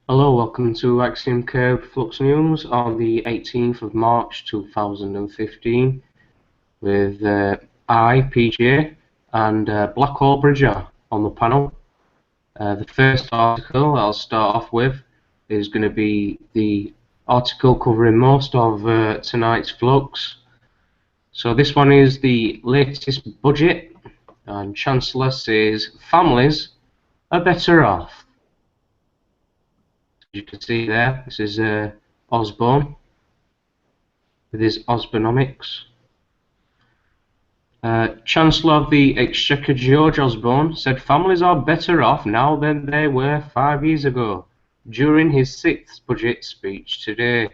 Hello, welcome to Axiom Curve Flux News on the 18th of March 2015 with I, PJ, and Blackhole Bridger on the panel. The first article I'll start off with is going to be the article covering most of tonight's Flux. So this one is the latest budget, and Chancellor says families are better off. You can see there, this is Osborne with his Osbornomics. Chancellor of the Exchequer George Osborne said families are better off now than they were 5 years ago during his 6th budget speech today.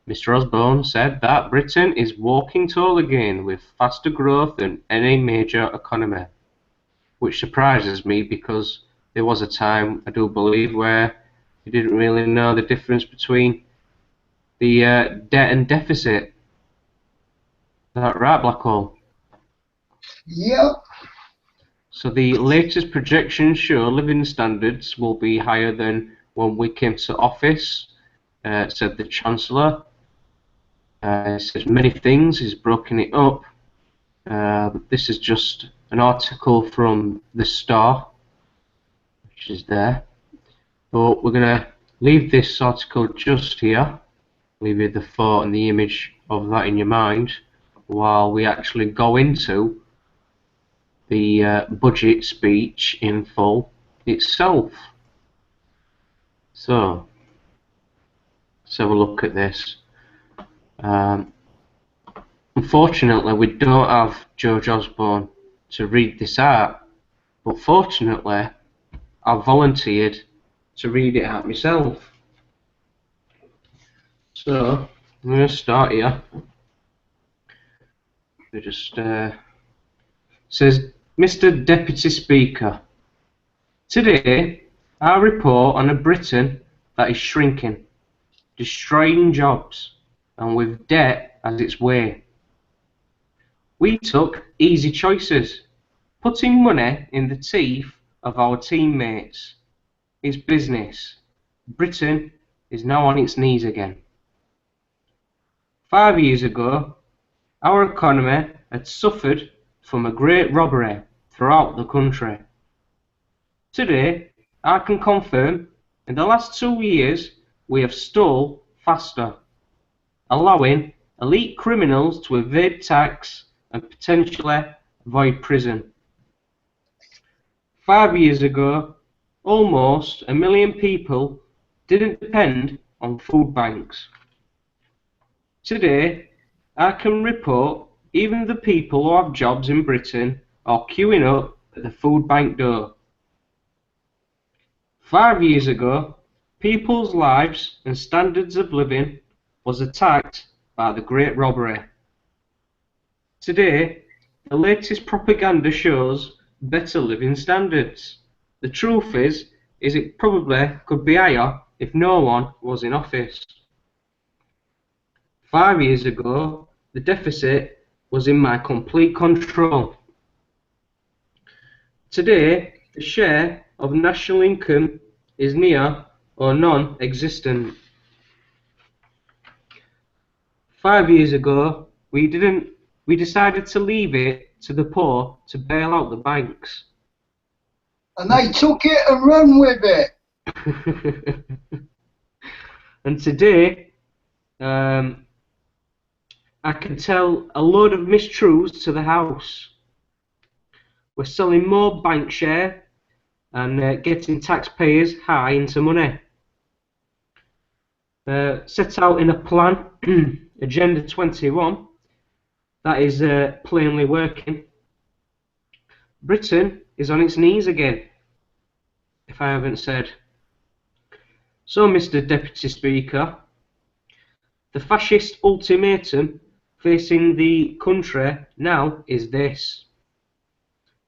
Mr. Osborne said that Britain is walking tall again with faster growth than any major economy, which surprises me because there was a time, I do believe, where you didn't really know the difference between the debt and deficit. Is that right, Blackhole? Yep. So the latest projections show living standards will be higher than when we came to office, said the Chancellor. He says many things, he's broken it up. This is just an article from the Star, which is there. But we're going to leave this article just here, leave you the thought and the image of that in your mind, while we actually go into the budget speech in full itself. So, let's have a look at this. Unfortunately, we don't have George Osborne to read this out, but fortunately, I've volunteered to read it out myself. So, I'm going to start here. It just says, Mr. Deputy Speaker, today I report on a Britain that is shrinking, destroying jobs, and with debt as its way. We took easy choices, putting money in the teeth of our teammates. It's business. Britain is now on its knees again. 5 years ago, our economy had suffered from a great robbery throughout the country. Today, I can confirm in the last 2 years we have stole faster, allowing elite criminals to evade tax and potentially avoid prison. 5 years ago, almost 1 million people didn't depend on food banks. Today, I can report even the people who have jobs in Britain are queuing up at the food bank door. 5 years ago, people's lives and standards of living was attacked by the Great Robbery. Today, the latest propaganda shows better living standards. The truth is it probably could be higher if no one was in office. 5 years ago, the deficit was in my complete control. Today, the share of national income is near or non-existent. 5 years ago, we decided to leave it to the poor to bail out the banks. And they took it and run with it. And today, I can tell a load of mistruths to the House. We're selling more bank share and getting taxpayers high into money. Set out in a plan, Agenda 21, that is plainly working. Britain is on its knees again, if I haven't said. So, Mr. Deputy Speaker, the fascist ultimatum facing the country now is this.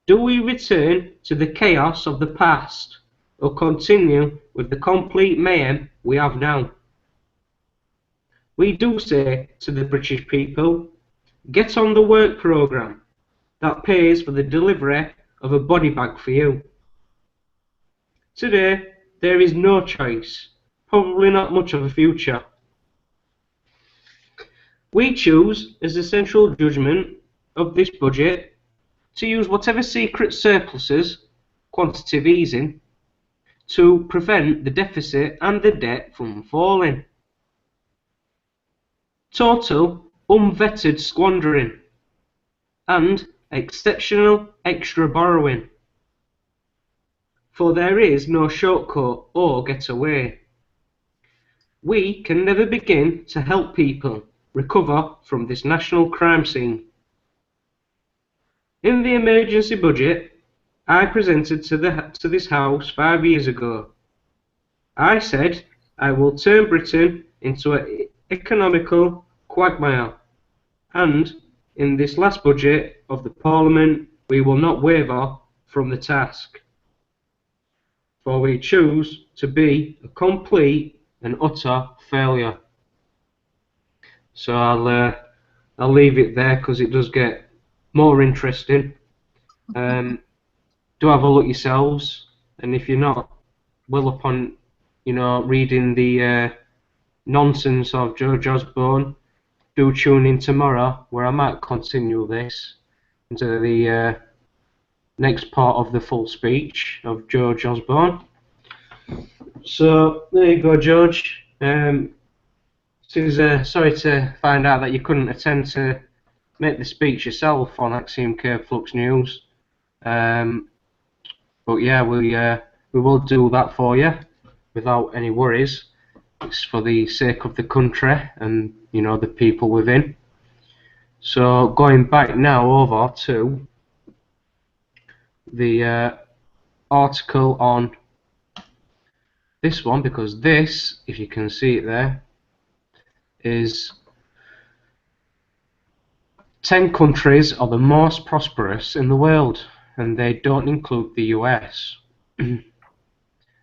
Do we return to the chaos of the past or continue with the complete mayhem we have now? We do say to the British people, get on the work programme that pays for the delivery of a body bag for you. Today, there is no choice, probably not much of a future. We choose, as the central judgment of this budget, to use whatever secret surpluses, quantitative easing, to prevent the deficit and the debt from falling. Total unvetted squandering and exceptional extra borrowing. For there is no shortcut or getaway. We can never begin to help people recover from this national crime scene. In the emergency budget I presented to this House 5 years ago, I said I will turn Britain into an economical quagmire, and in this last budget of the Parliament we will not waver from the task, for we choose to be a complete and utter failure. So I'll leave it there because it does get more interesting. Do have a look yourselves, and if you're not well upon, reading the nonsense of George Osborne, do tune in tomorrow where I might continue this into the next part of the full speech of George Osborne. So there you go, George. Sorry to find out that you couldn't attend to make the speech yourself on Axiom Flux News. But yeah, we will do that for you without any worries. It's for the sake of the country and the people within. So going back now over to the article on this one, because this, if you can see it there, is 10 countries are the most prosperous in the world, and they don't include the US.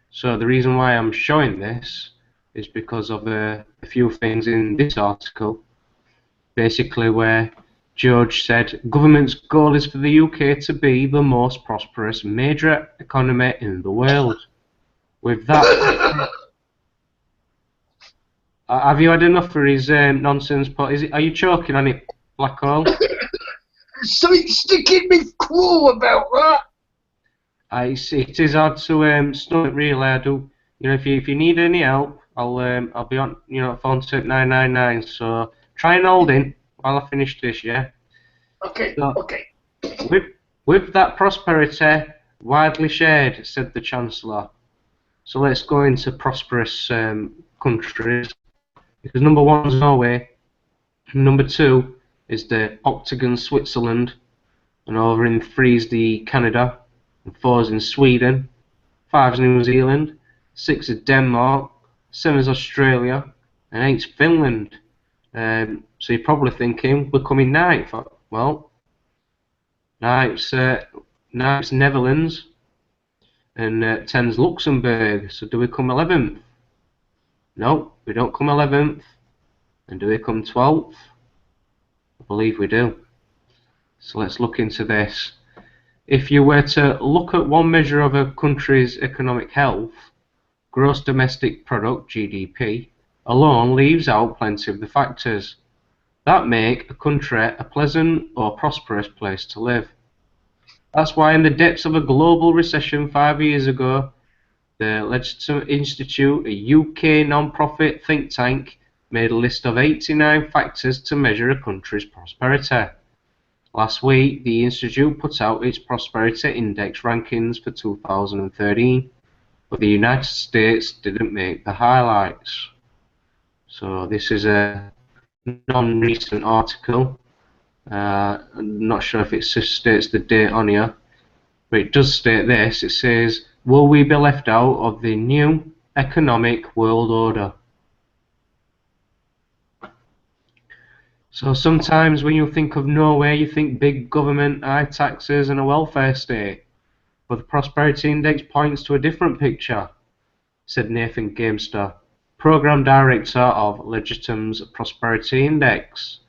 So the reason why I'm showing this is because of a few things in this article, basically where George said government's goal is for the UK to be the most prosperous major economy in the world. With that, have you had enough for his nonsense? Are you choking on it, Blackhole? Something sticking me craw about that. I see. It is hard to stomach, really. I do. If you need any help, I'll be on phone to 999. So try and hold in while I finish this. Yeah. Okay. So, okay. With that prosperity widely shared, said the Chancellor. So let's go into prosperous countries, because number 1 is Norway, number 2 is the Octagon Switzerland, and over in 3 is the Canada, and 4 is in Sweden, 5 is New Zealand, 6 is Denmark, 7 is Australia, and 8 is Finland. So you're probably thinking we're coming 9th. Well, now it's Netherlands, and 10's Luxembourg. So do we come 11th? No, we don't come 11th. And do we come 12th? I believe we do. So let's look into this. If you were to look at one measure of a country's economic health, gross domestic product, GDP, alone leaves out plenty of the factors that make a country a pleasant or prosperous place to live. That's why in the depths of a global recession 5 years ago, the Legislative Institute, a UK non-profit think tank, made a list of 89 factors to measure a country's prosperity. Last week, the Institute put out its Prosperity Index rankings for 2013, but the United States didn't make the highlights. So this is a non-recent article. I'm not sure if it states the date on here, but it does state this. It says, will we be left out of the new economic world order? So sometimes when you think of Norway, you think big government, high taxes and a welfare state. But the Prosperity Index points to a different picture, said Nathan Gamester, Programme Director of Legitim's Prosperity Index.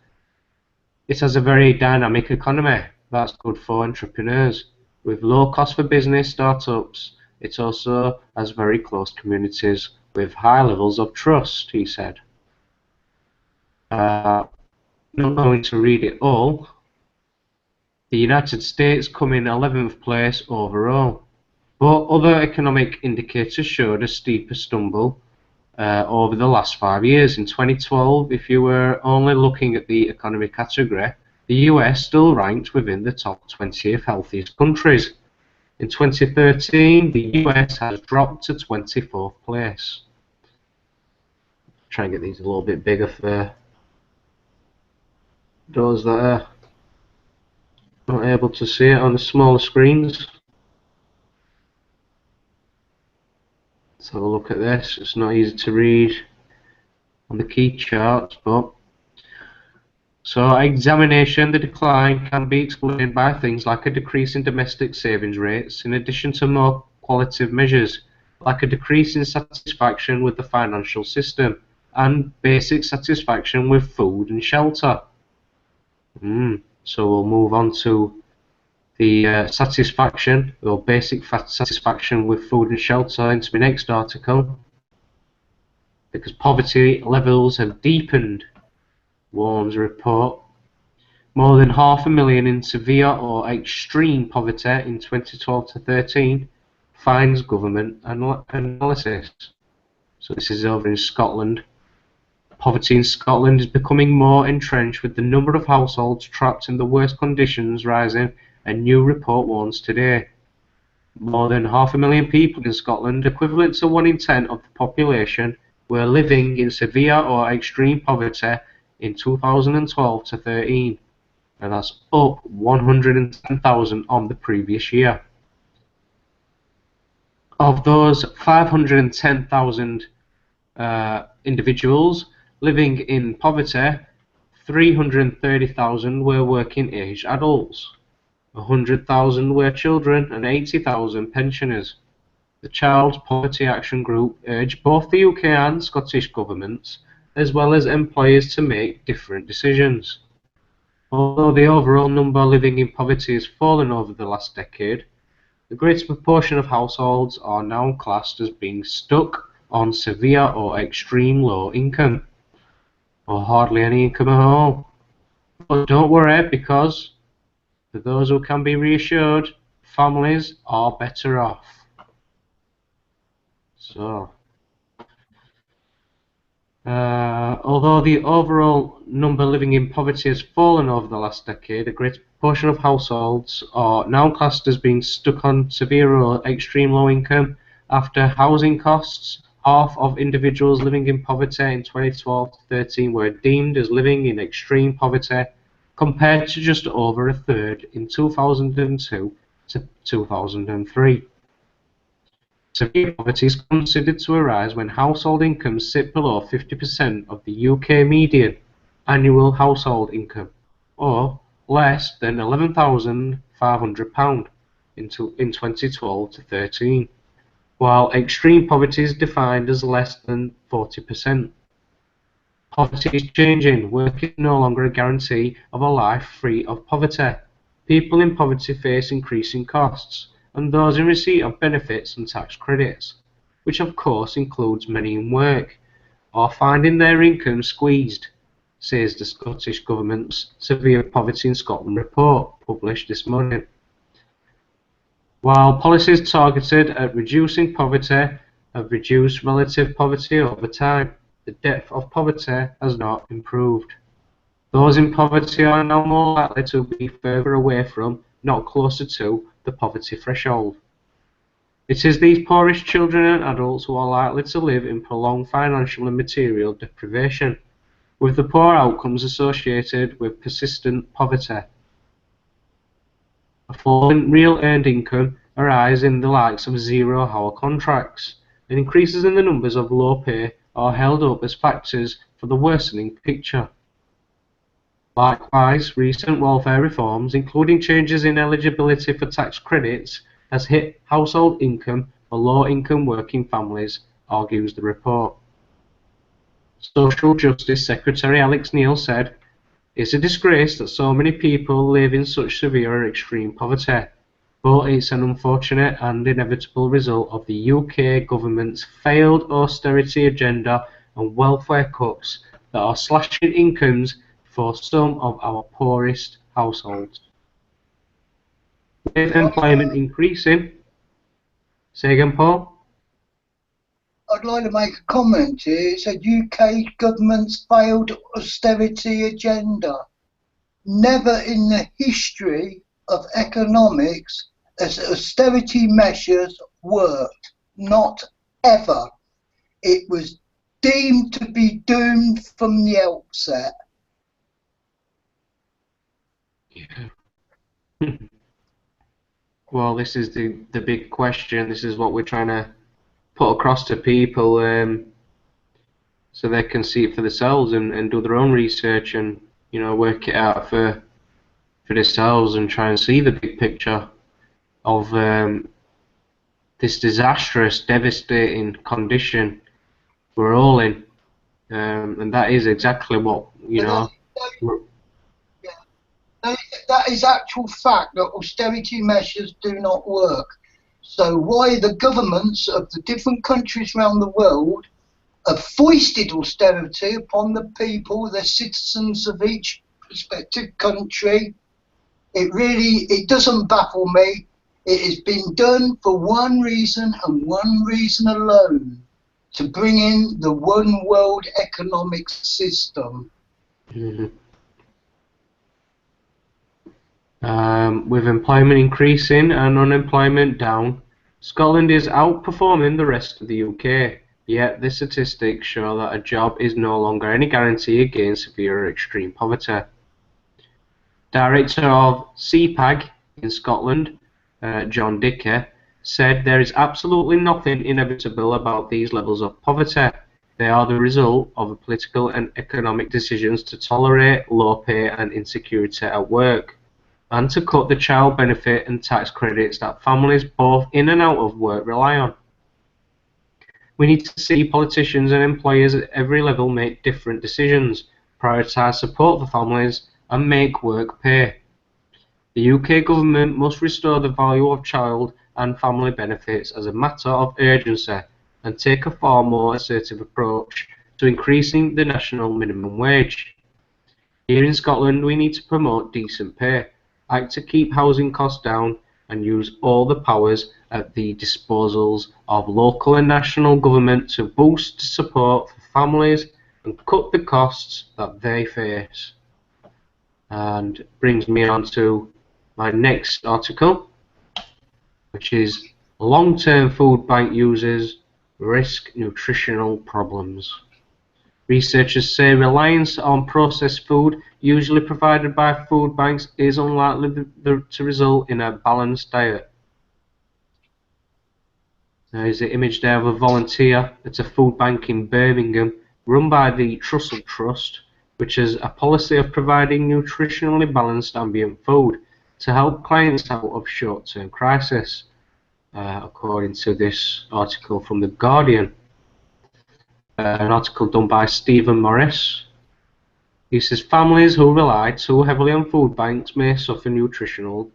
It has a very dynamic economy that's good for entrepreneurs, with low cost for business startups, it also has very close communities with high levels of trust, he said. Not going to read it all. The United States come in 11th place overall, but other economic indicators showed a steeper stumble over the last 5 years. In 2012, if you were only looking at the economy category, the US still ranked within the top 20 of healthiest countries. In 2013, the US has dropped to 24th place. Try and get these a little bit bigger for those that are not able to see it on the smaller screens. Let's have a look at this. It's not easy to read on the key charts, but so examination, the decline can be explained by things like a decrease in domestic savings rates, in addition to more qualitative measures, like a decrease in satisfaction with the financial system, and basic satisfaction with food and shelter. So we'll move on to the satisfaction, or basic satisfaction with food and shelter, into my next article, because poverty levels have deepened, warns a report. More than 500,000 in severe or extreme poverty in 2012 to 13, finds government analysis. So this is over in Scotland. Poverty in Scotland is becoming more entrenched, with the number of households trapped in the worst conditions rising, a new report warns today. More than 500,000 people in Scotland, equivalent to 1 in 10 of the population, were living in severe or extreme poverty in 2012 to 13, and that's up 110,000 on the previous year. Of those 510,000 individuals living in poverty, 330,000 were working age adults, 100,000 were children, and 80,000 pensioners. The Child Poverty Action Group urged both the UK and Scottish governments, as well as employers, to make different decisions. Although the overall number living in poverty has fallen over the last decade, the greater proportion of households are now classed as being stuck on severe or extreme low income, or hardly any income at all. But don't worry, because for those who can be reassured, families are better off. So, although the overall number living in poverty has fallen over the last decade, a greater proportion of households are now classed as being stuck on severe or extreme low income. After housing costs, half of individuals living in poverty in 2012 to 13 were deemed as living in extreme poverty, compared to just over a third in 2002 to 2003. Severe poverty is considered to arise when household incomes sit below 50% of the UK median annual household income, or less than £11,500 in 2012 to 13, while extreme poverty is defined as less than 40%. Poverty is changing. Work is no longer a guarantee of a life free of poverty. People in poverty face increasing costs, and those in receipt of benefits and tax credits, which of course includes many in work, are finding their income squeezed, says the Scottish Government's Severe Poverty in Scotland report, published this morning. While policies targeted at reducing poverty have reduced relative poverty over time, the depth of poverty has not improved. Those in poverty are now more likely to be further away from, not closer to, the poverty threshold. It is these poorest children and adults who are likely to live in prolonged financial and material deprivation, with the poor outcomes associated with persistent poverty. A fall in real earned income arises in the likes of zero-hour contracts, and increases in the numbers of low pay are held up as factors for the worsening picture. Likewise, recent welfare reforms, including changes in eligibility for tax credits, has hit household income for low-income working families, argues the report. Social Justice Secretary Alex Neil said, "It's a disgrace that so many people live in such severe or extreme poverty. but it's an unfortunate and inevitable result of the UK government's failed austerity agenda and welfare cuts that are slashing incomes for some of our poorest households. With employment increasing, say again, Paul? I'd like to make a comment here. It said UK government's failed austerity agenda. Never in the history of economics has austerity measures worked. Not ever. It was deemed to be doomed from the outset. Yeah. Well, this is the big question. This is what we're trying to put across to people, so they can see it for themselves and do their own research and, you know, work it out for themselves and try and see the big picture of this disastrous, devastating condition we're all in, and that is exactly what, you know. That is actual fact, that austerity measures do not work. So why the governments of the different countries around the world have foisted austerity upon the people, the citizens of each respective country, it doesn't baffle me. It has been done for one reason and one reason alone: to bring in the one world economic system. Mm-hmm. With employment increasing and unemployment down, Scotland is outperforming the rest of the UK, yet the statistics show that a job is no longer any guarantee against severe or extreme poverty. Director of CPAG in Scotland, John Dicker, said there is absolutely nothing inevitable about these levels of poverty. They are the result of political and economic decisions to tolerate low pay and insecurity at work, and to cut the child benefit and tax credits that families both in and out of work rely on. We need to see politicians and employers at every level make different decisions, prioritise support for families, and make work pay. The UK government must restore the value of child and family benefits as a matter of urgency and take a far more assertive approach to increasing the national minimum wage. Here in Scotland, we need to promote decent pay, act to keep housing costs down, and use all the powers at the disposals of local and national government to boost support for families and cut the costs that they face. And brings me on to my next article, which is long-term food bank users risk nutritional problems. Researchers say reliance on processed food, usually provided by food banks, is unlikely to result in a balanced diet. There's the image there of a volunteer at a food bank in Birmingham, run by the Trussell Trust, which has a policy of providing nutritionally balanced ambient food to help clients out of short-term crisis, according to this article from The Guardian. An article done by Stephen Morris. He says families who rely too heavily on food banks may suffer nutritional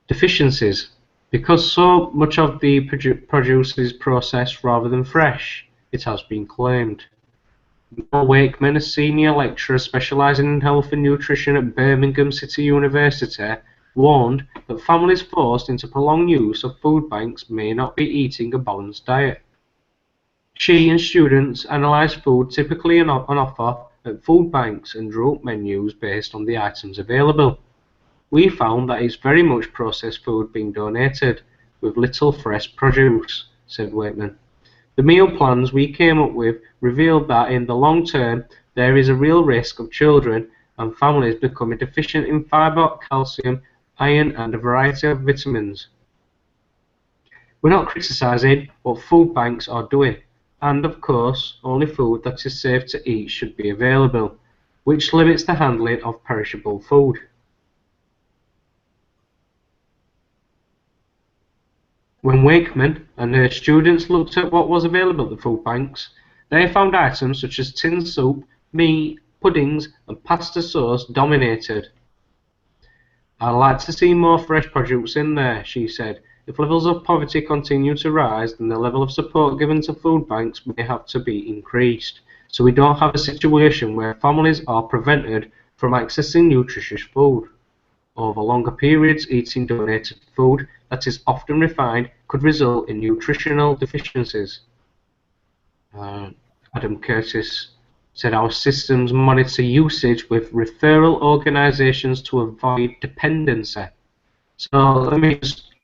deficiencies because so much of the produce is processed rather than fresh, it has been claimed. Mel Wakeman, a senior lecturer specialising in health and nutrition at Birmingham City University, warned that families forced into prolonged use of food banks may not be eating a balanced diet. She and students analysed food typically on offer at food banks and drew up menus based on the items available. We found that it's very much processed food being donated, with little fresh produce, said Wakeman. The meal plans we came up with revealed that in the long term there is a real risk of children and families becoming deficient in fibre, calcium, iron and a variety of vitamins. We're not criticising what food banks are doing, and of course only food that is safe to eat should be available, which limits the handling of perishable food. When Wakeman and her students looked at what was available at the food banks, they found items such as tinned soup, meat, puddings and pasta sauce dominated. I'd like to see more fresh produce in there, she said. If levels of poverty continue to rise, then the level of support given to food banks may have to be increased, so we don't have a situation where families are prevented from accessing nutritious food. Over longer periods, eating donated food that is often refined could result in nutritional deficiencies. Adam Curtis said our systems monitor usage with referral organisations to avoid dependency. So let me just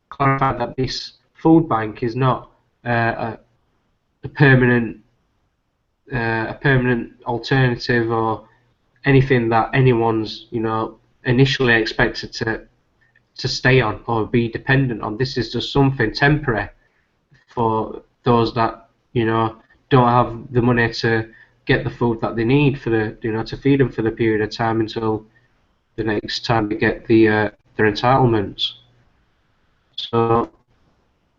clarify that this food bank is not a permanent alternative or anything that anyone's initially expected to stay on or be dependent on. This is just something temporary for those that don't have the money to get the food that they need for the to feed them for the period of time until the next time they get their entitlements. So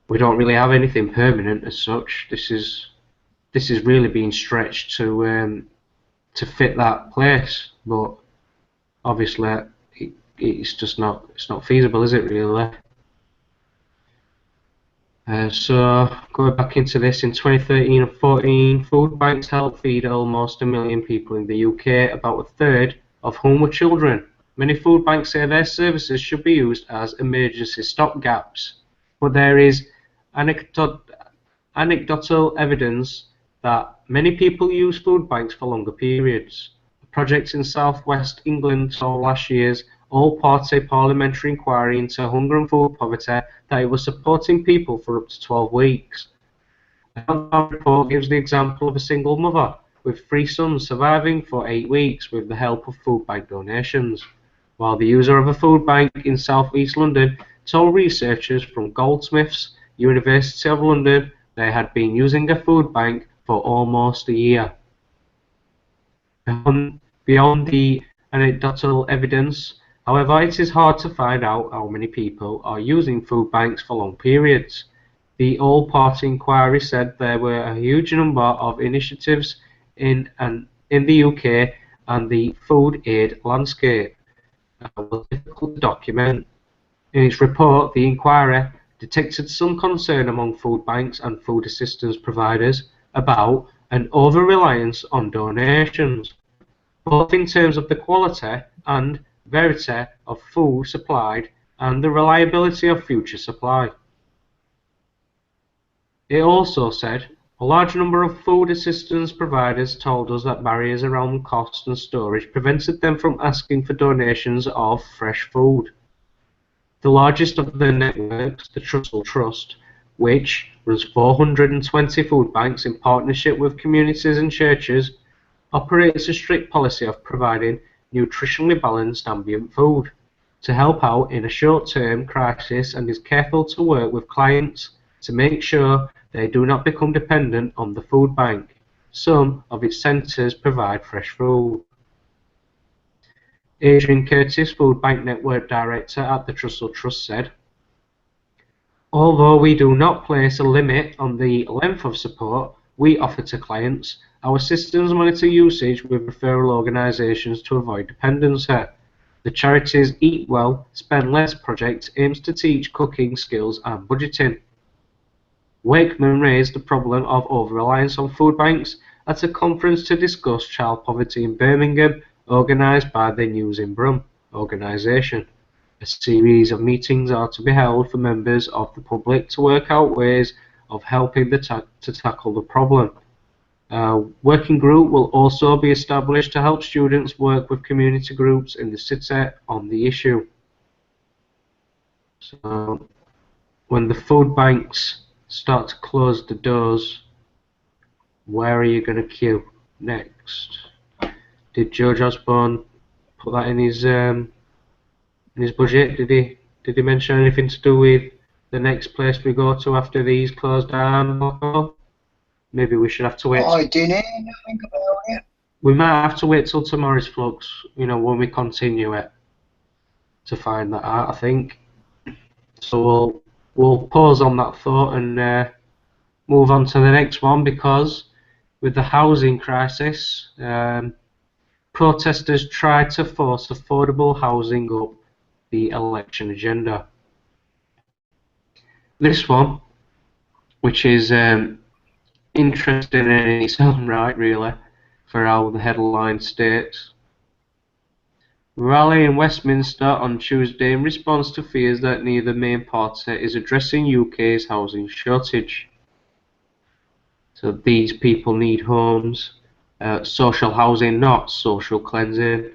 we don't really have anything permanent as such. This is really being stretched to fit that place, but obviously it's just not feasible, is it really? So going back into this, in 2013 and 14, food banks helped feed almost 1 million people in the UK, about a third of whom were children. Many food banks say their services should be used as emergency stopgaps, but there is anecdotal evidence that many people use food banks for longer periods. A project in southwest England saw last year's all-party parliamentary inquiry into hunger and food poverty that it was supporting people for up to 12 weeks. The report gives the example of a single mother with 3 sons surviving for 8 weeks with the help of food bank donations, while the user of a food bank in South East London told researchers from Goldsmiths, University of London, they had been using a food bank for almost a year. Beyond the anecdotal evidence, however, it is hard to find out how many people are using food banks for long periods. The all-party inquiry said there were a huge number of initiatives in the UK, and the food aid landscape was difficult to document. In its report, the inquiry detected some concern among food banks and food assistance providers about an over-reliance on donations, both in terms of the quality and verity of food supplied and the reliability of future supply. It also said a large number of food assistance providers told us that barriers around cost and storage prevented them from asking for donations of fresh food. The largest of the networks, the Trussell Trust, which runs 420 food banks in partnership with communities and churches, operates a strict policy of providing nutritionally balanced ambient food to help out in a short-term crisis, and is careful to work with clients to make sure they do not become dependent on the food bank. Some of its centres provide fresh food. Adrian Curtis, Food Bank Network Director at the Trussell Trust, said, although we do not place a limit on the length of support we offer to clients, our systems monitor usage with referral organisations to avoid dependency. The charities Eat Well, Spend Less project aims to teach cooking skills and budgeting. Wakeman raised the problem of over-reliance on food banks at a conference to discuss child poverty in Birmingham, organised by the News in Brum organisation. A series of meetings are to be held for members of the public to work out ways of helping to tackle the problem. A working group will also be established to help students work with community groups in the city on the issue. So, when the food banks start to close the doors, where are you going to queue next? Did George Osborne put that in his budget? Did he mention anything to do with the next place we go to after these close down? Maybe we should have to wait. I didn't think about it. We might have to wait till tomorrow's Flux, when we continue it, to find that out, I think. So we'll pause on that thought and move on to the next one, because with the housing crisis, protesters tried to force affordable housing up the election agenda. This one, which is interesting in its own right, really, for how the headline states. Rally in Westminster on Tuesday in response to fears that neither main party is addressing UK's housing shortage. So these people need homes, social housing, not social cleansing.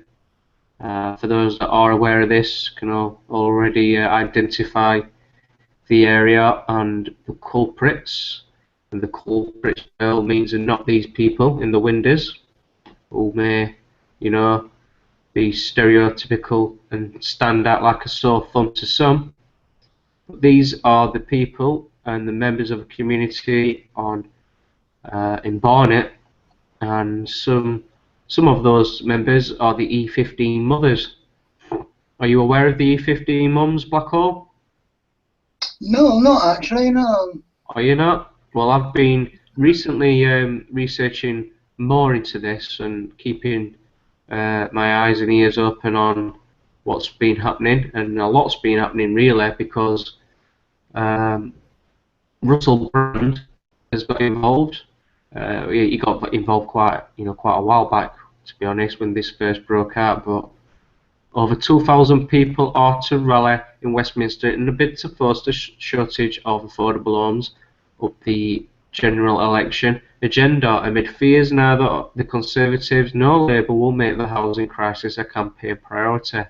For those that are aware of this, can already identify the area and the culprits. And the culprits by all means are not these people in the windows, who may, be stereotypical and stand out like a sore thumb to some. But these are the people and the members of a community in Barnet, and some of those members are the E15 mothers. Are you aware of the E15 mums, Blackhole? No, I'm not actually, no. Are you not? Well, I've been recently researching more into this and keeping my eyes and ears open on what's been happening, and a lot's been happening really, because Russell Brand has got involved. He got involved quite a while back, to be honest, when this first broke out. But over 2,000 people are to rally in Westminster in a bid to force the shortage of affordable homes up the general election agenda, amid fears neither the Conservatives nor Labour will make the housing crisis a campaign priority.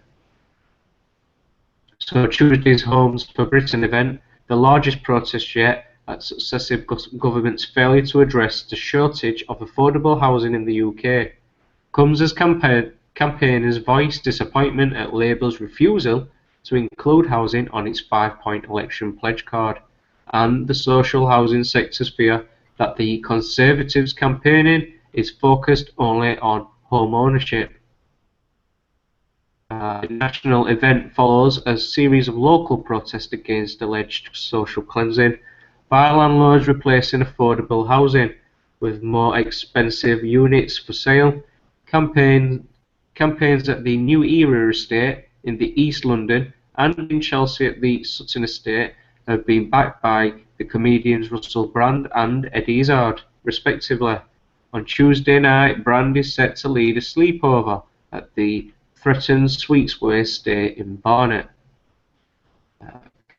So Tuesday's Homes for Britain event, the largest protest yet at successive governments' failure to address the shortage of affordable housing in the UK, comes as campaigners voice disappointment at Labour's refusal to include housing on its 5-point election pledge card, and the social housing sector's fear that the Conservatives' campaigning is focused only on home ownership. The national event follows a series of local protests against alleged social cleansing by landlords replacing affordable housing with more expensive units for sale. Campaigns at the New Era estate in the East London and in Chelsea at the Sutton estate have been backed by the comedians Russell Brand and Eddie Izzard, respectively. On Tuesday night, Brand is set to lead a sleepover at the threatened Sweetsway estate in Barnet.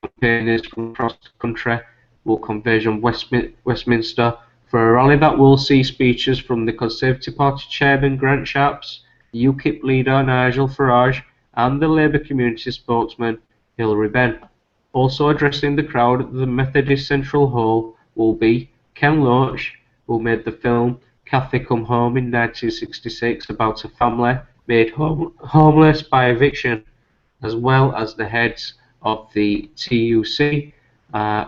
Campaigners from across the country will converge on Westminster for a rally that will see speeches from the Conservative Party chairman Grant Shapps, the UKIP leader Nigel Farage, and the Labour community spokesman Hilary Benn. Also addressing the crowd at the Methodist Central Hall will be Ken Loach, who made the film Cathy Come Home in 1966 about a family made homeless by eviction, as well as the heads of the TUC,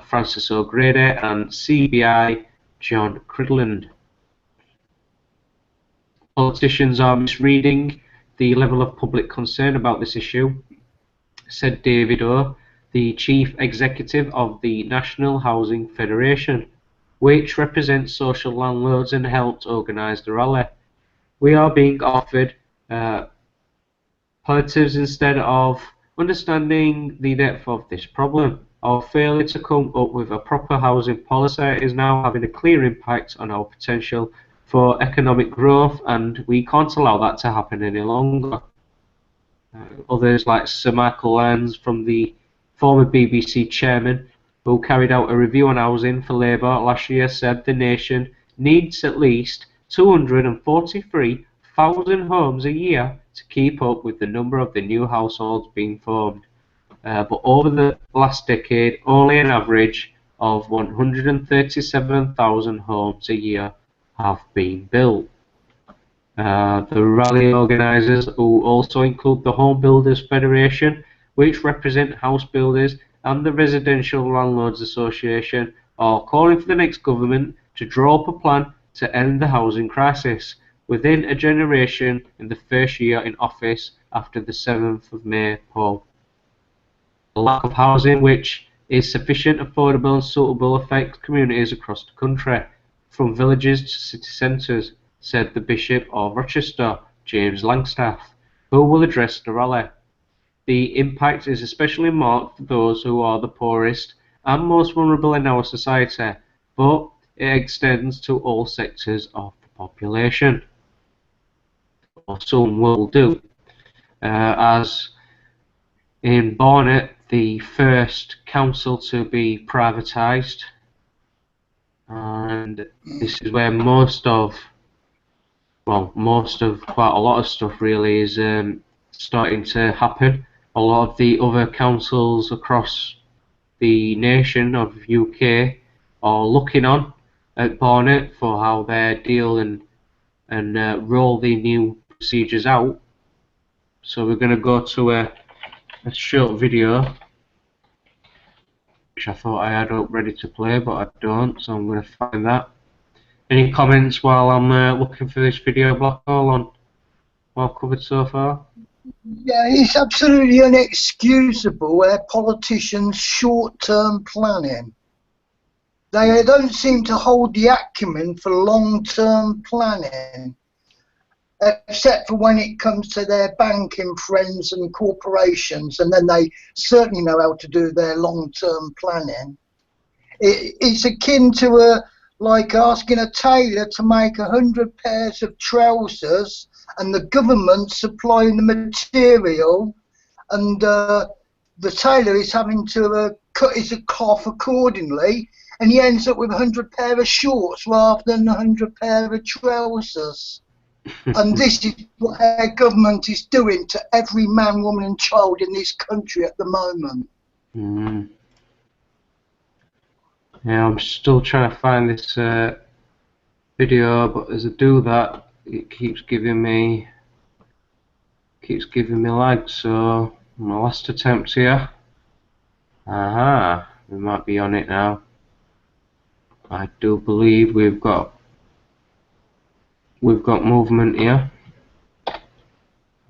Francis O'Grady, and CBI, John Cridland. Politicians are misreading the level of public concern about this issue, said David O, the Chief Executive of the National Housing Federation, which represents social landlords and helped organise the rally. We are being offered palliatives instead of understanding the depth of this problem. Our failure to come up with a proper housing policy is now having a clear impact on our potential for economic growth, and we can't allow that to happen any longer. Others like Sir Michael Lyons, from the former BBC chairman, who carried out a review on housing for Labour last year, said the nation needs at least 243,000 homes a year to keep up with the number of the new households being formed. But over the last decade, only an average of 137,000 homes a year have been built. The rally organisers, who also include the Home Builders Federation, which represent house builders, and the Residential Landlords Association, are calling for the next government to draw up a plan to end the housing crisis within a generation in the first year in office after the 7th of May poll. The lack of housing which is sufficient, affordable and suitable affects communities across the country, from villages to city centres, said the Bishop of Rochester, James Langstaff, who will address the rally. the impact is especially marked for those who are the poorest and most vulnerable in our society, but it extends to all sectors of the population, or some will do. As in Barnet, the first council to be privatised, and this is where most of quite a lot of stuff really is starting to happen. A lot of the other councils across the nation of UK are looking on at Barnet for how they deal and roll the new procedures out. So we're going to go to a short video, which I thought I had up ready to play, but I don't, so I'm going to find that. Any comments while I'm looking for this video, Blackhole, on what I've covered so far? Yeah, it's absolutely inexcusable where politicians' short-term planning. They don't seem to hold the acumen for long-term planning, except for when it comes to their banking friends and corporations, and then they certainly know how to do their long-term planning. It's akin to like asking a tailor to make 100 pairs of trousers, and the government supplying the material, and the tailor is having to cut his cloth accordingly, and he ends up with 100 pair of shorts rather than 100 pair of trousers. And this is what our government is doing to every man, woman and child in this country at the moment. Mm. Yeah, I'm still trying to find this video, but as I do that, it keeps giving me lag. So my last attempt here. Aha, we might be on it now. I do believe we've got movement here.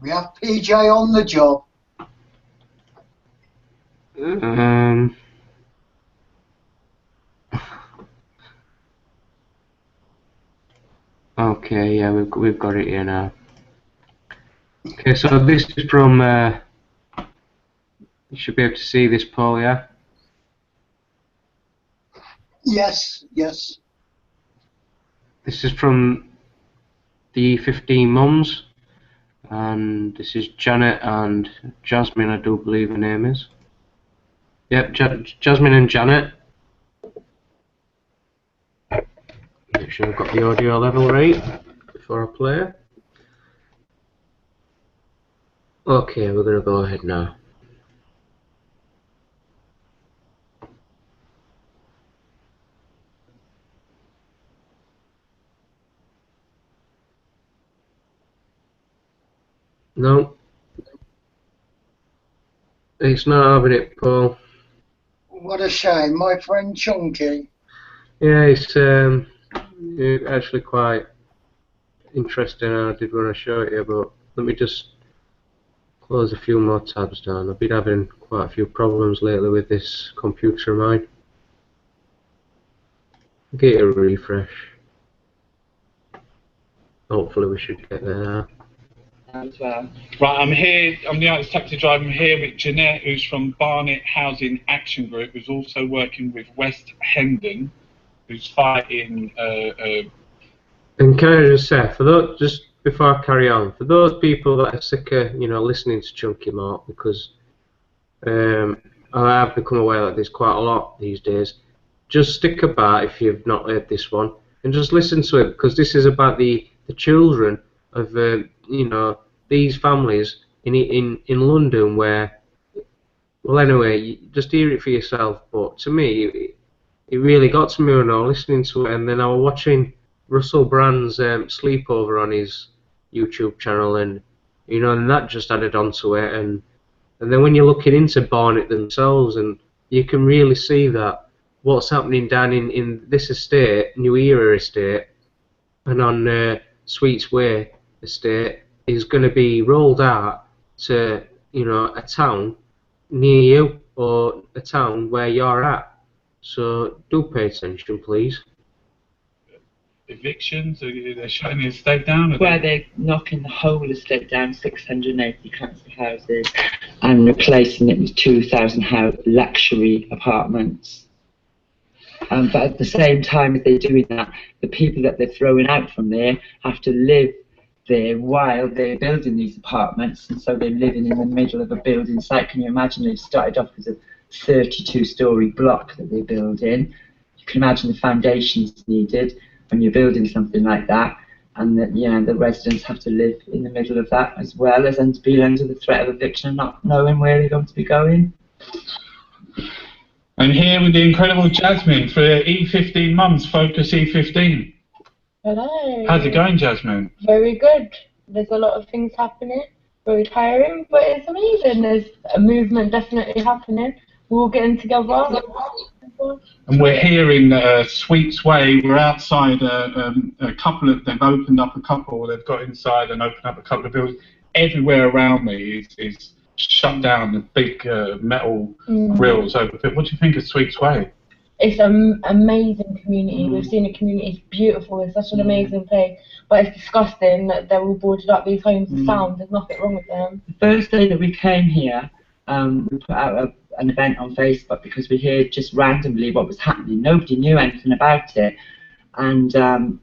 We have PJ on the job. Okay, yeah, we've got it here now. Okay, so this is from. You should be able to see this poll, yeah. Yes, yes. This is from the 15 mums, and this is Janet and Jasmine, I do believe her name is. Yep, Jasmine and Janet. Make sure I've got the audio level right before I play. Okay, we're going to go ahead now. No, it's not having it, Paul. What a shame, my friend Chunky. Yeah, it's actually quite interesting. I did want to show it you, but let me just close a few more tabs down. I've been having quite a few problems lately with this computer of mine. Get a refresh. Hopefully we should get there now. As well. Right, I'm here, I'm the artist taxi driver. I'm here with Janette, who's from Barnet Housing Action Group, who's also working with West Hendon, who's fighting And can I just say, for those, just before I carry on, for those people that are sick of, listening to Chunky Mark, because I have become aware that there's quite a lot these days, just stick about if you've not heard this one, and just listen to it, because this is about the children of, these families in London where, well, anyway, you just hear it for yourself, but to me, it really got to me when I was listening to it, and then I was watching Russell Brand's sleepover on his YouTube channel, and and that just added on to it, and then when you're looking into Barnet themselves, and you can really see that what's happening down in this estate, New Era estate, and on Sweets Way estate is going to be rolled out to a town near you or a town where you're at. So do pay attention, please. evictions. They're shutting the estate down. Where they're knocking the whole estate down, 680 council houses. and replacing it with 2,000 luxury apartments. But at the same time as they're doing that, the people that they're throwing out from there have to live there while they're building these apartments, and so they're living in the middle of a building site. Can you imagine? They've started off with a 32-story block that they're building. You can imagine the foundations needed when you're building something like that, and that, you know, the residents have to live in the middle of that as well as be under the threat of eviction and not knowing where they're going to be going. And here with the incredible Jasmine for E15 Mums, Focus E15. Hello. How's it going, Jasmine? Very good. There's a lot of things happening. Very tiring, but it's amazing. There's a movement definitely happening. We're all getting together. And we're here in Sweets Way. We're outside a couple of, they've opened up a couple, they've got inside and opened up a couple of buildings. Everywhere around me is shut down, the big metal grills over. What do you think of Sweets Way? It's an amazing community. We've seen the community. It's beautiful. It's such an amazing place. But it's disgusting that they're all boarded up. These homes are sound. There's nothing wrong with them. The first day that we came here, we put out an event on Facebook because we heard just randomly what was happening. Nobody knew anything about it. And the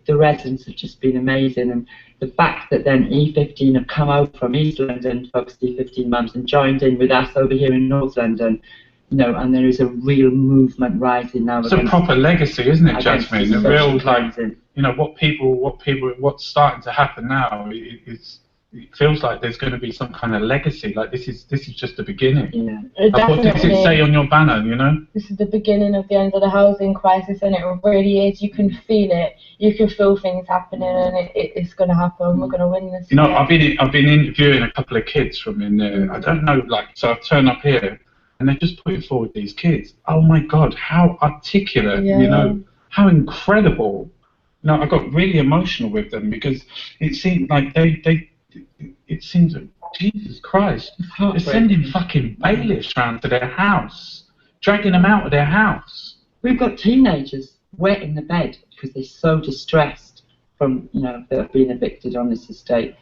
residents have just been amazing. And the fact that then E15 have come out from East London, Focus E15 Mums, and joined in with us over here in North London, you know, and there is a real movement rising now. It's a proper legacy, isn't it, Jasmine? A real, like, you know, what's starting to happen now. It feels like there's going to be some kind of legacy. Like this is just the beginning. Yeah, what does it say on your banner? You know, this is the beginning of the end of the housing crisis, and it really is. You can feel it. You can feel things happening, and it's going to happen. We're going to win this. You know, I've been interviewing a couple of kids from in there. I don't know, like, so I've turned up here. And they're just putting forward these kids. Oh my God, how articulate, you know, how incredible. You know, I got really emotional with them because it seemed like it seems like, Jesus Christ, they're sending fucking bailiffs round to their house, dragging them out of their house. We've got teenagers wetting the bed because they're so distressed from, you know, they're being evicted on this estate,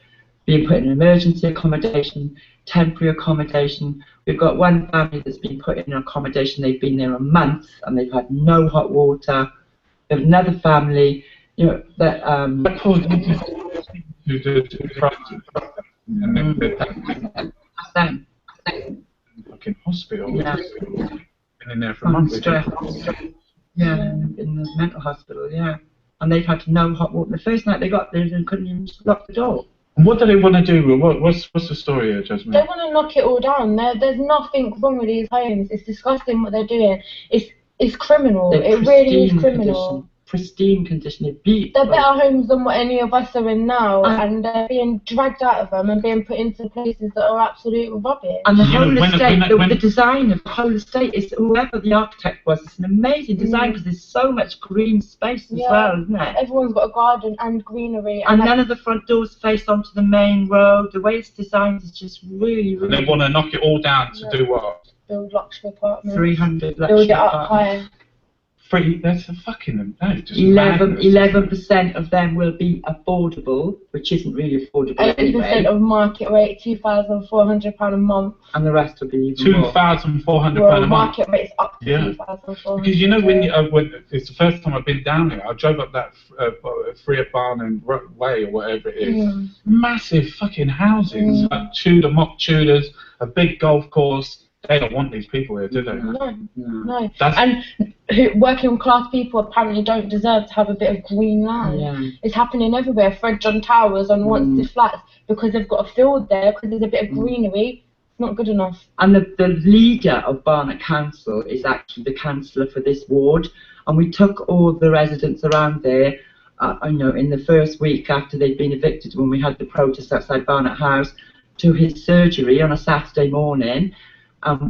being put in emergency accommodation, temporary accommodation. We've got one family that's been put in accommodation. They've been there a month and they've had no hot water. We have another family, you know, that fucking hospital. Yeah. Been in there for months. Yeah, in the mental hospital. Yeah, and they've had no hot water. The first night they got there, they couldn't even lock the door. And what do they want to do? What's the story here, Jasmine? They want to knock it all down. There's nothing wrong with these homes. It's disgusting what they're doing. It's criminal. It really is criminal. Pristine condition. They're better homes than what any of us are in now, and they're being dragged out of them and being put into places that are absolute rubbish. And the whole estate, the design of the whole estate is whoever the architect was. It's an amazing design because there's so much green space as well, isn't it? Everyone's got a garden and greenery. And none of the front doors face onto the main road. The way it's designed is just really, really. And they want to knock it all down to do what? Build luxury apartments. 300 luxury Build it up apartments. higher. That's a fucking 11% of them will be affordable, which isn't really affordable 80% anyway. of market rate, £2,400 a month. And the rest will be even more. £2,400 a month. Market rate's up to £2,400. Because you know when it's the first time I've been down here, I drove up that Freer Barn and Way or whatever it is. Massive fucking houses, like Tudor, mock Tudors, a big golf course. They don't want these people here, do they? No. And working class people apparently don't deserve to have a bit of green land. Yeah. It's happening everywhere. Fred John Towers on Wanstead Flats, because they've got a field there, because there's a bit of greenery. It's not good enough. And the leader of Barnet Council is actually the councillor for this ward. And we took all the residents around there, you know, in the first week after they'd been evicted, when we had the protest outside Barnet House, to his surgery on a Saturday morning.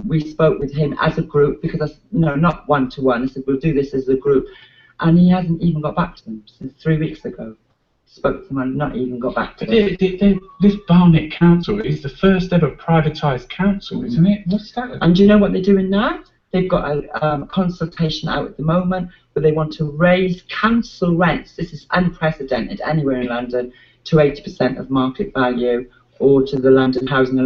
We spoke with him as a group because, you know, not one-to-one. I said, we'll do this as a group. And he hasn't even got back to them since 3 weeks ago. Spoke to them and not even got back to them. This Barnet Council is the first ever privatised council, isn't it? What's that? And do you know what they're doing now? They've got a consultation out at the moment where they want to raise council rents. This is unprecedented anywhere in London, to 80% of market value, or to the London Housing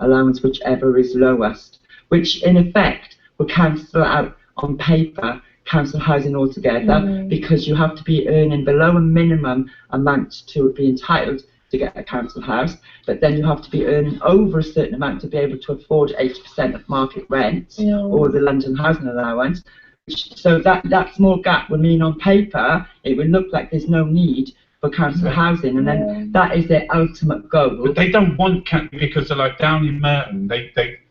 allowance, whichever is lowest, which in effect will cancel out on paper council housing altogether, because you have to be earning below a minimum amount to be entitled to get a council house, but then you have to be earning over a certain amount to be able to afford 80% of market rent or the London housing allowance. So that small gap would mean on paper it would look like there's no need for council housing, and then that is their ultimate goal. But they don't want because they're like down in Merton.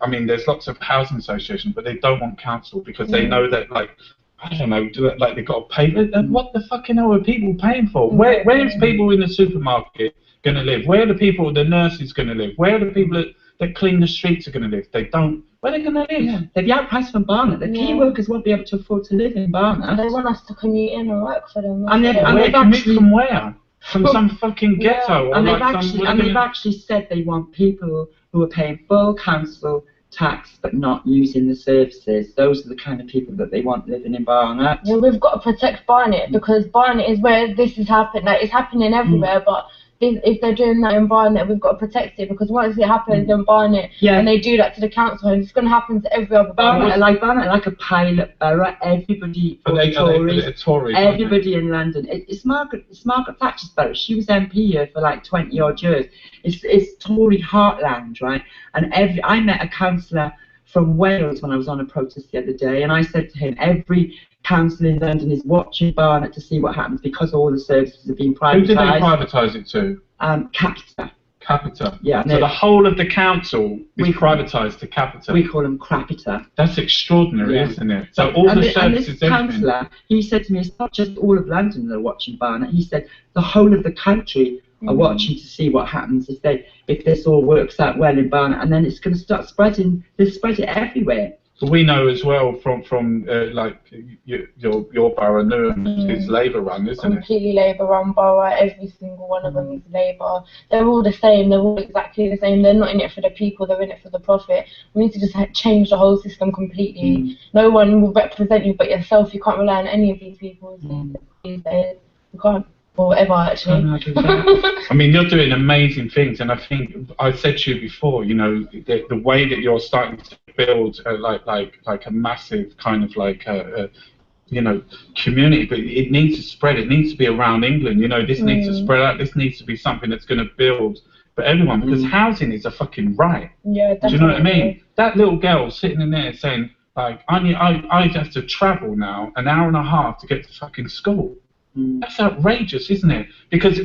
I mean, there's lots of housing associations, but they don't want council because they know that, like, I don't know, like they've got to pay. What the fucking hell are people paying for? Where's people in the supermarket going to live? Where are the nurses going to live? Where are the people that clean the streets are going to live? They don't. Where are they going to live? Yeah. They'd be outpriced from Barnet. The key workers won't be able to afford to live in Barnet. They want us to commute in and work for them. And they've actually, from where? From some fucking ghetto? And they've actually said they want people who are paying full council tax but not using the services. Those are the kind of people that they want living in Barnet. Yeah, we've got to protect Barnet, because Barnet is where this is happening. Like, it's happening everywhere, but if they're doing that in Barnet, we've got to protect it, because once it happens in Barnet and they do that to the council homes, it's going to happen to every other Barnet, like a pilot borough. Everybody, Tories, everybody in London. It's Margaret Thatcher's borough. She was MP here for like 20 odd years. It's Tory heartland, right? And I met a councillor from Wales when I was on a protest the other day, and I said to him, every council in London is watching Barnet to see what happens because all the services have been privatised. Who did they privatise it to? Capita. Capita. Yeah. So the whole of the council is privatised to Capita. We call them Crapita. That's extraordinary, isn't it? So all the services. And this councillor, he said to me, it's not just all of London that are watching Barnet. He said the whole of the country are watching to see what happens if this all works out well in Barnet, and then it's going to start spreading. They'll spread it everywhere. But we know as well from like your borough, Newham, is Labour run, isn't it? Completely Labour run borough. Every single one of them is Labour. They're all the same. They're all exactly the same. They're not in it for the people. They're in it for the profit. We need to just change the whole system completely. No one will represent you but yourself. You can't rely on any of these people these days. You can't. Or ever, actually. I mean, you're doing amazing things, and I think I said to you before, you know, the way that you're starting to build like a massive kind of like you know, community, but it needs to spread. It needs to be around England. You know, this needs to spread out. This needs to be something that's going to build for everyone, because housing is a fucking right. Yeah, definitely. Do you know what I mean? That little girl sitting in there saying, like, I have to travel now an hour and a half to get to fucking school. That's outrageous, isn't it? Because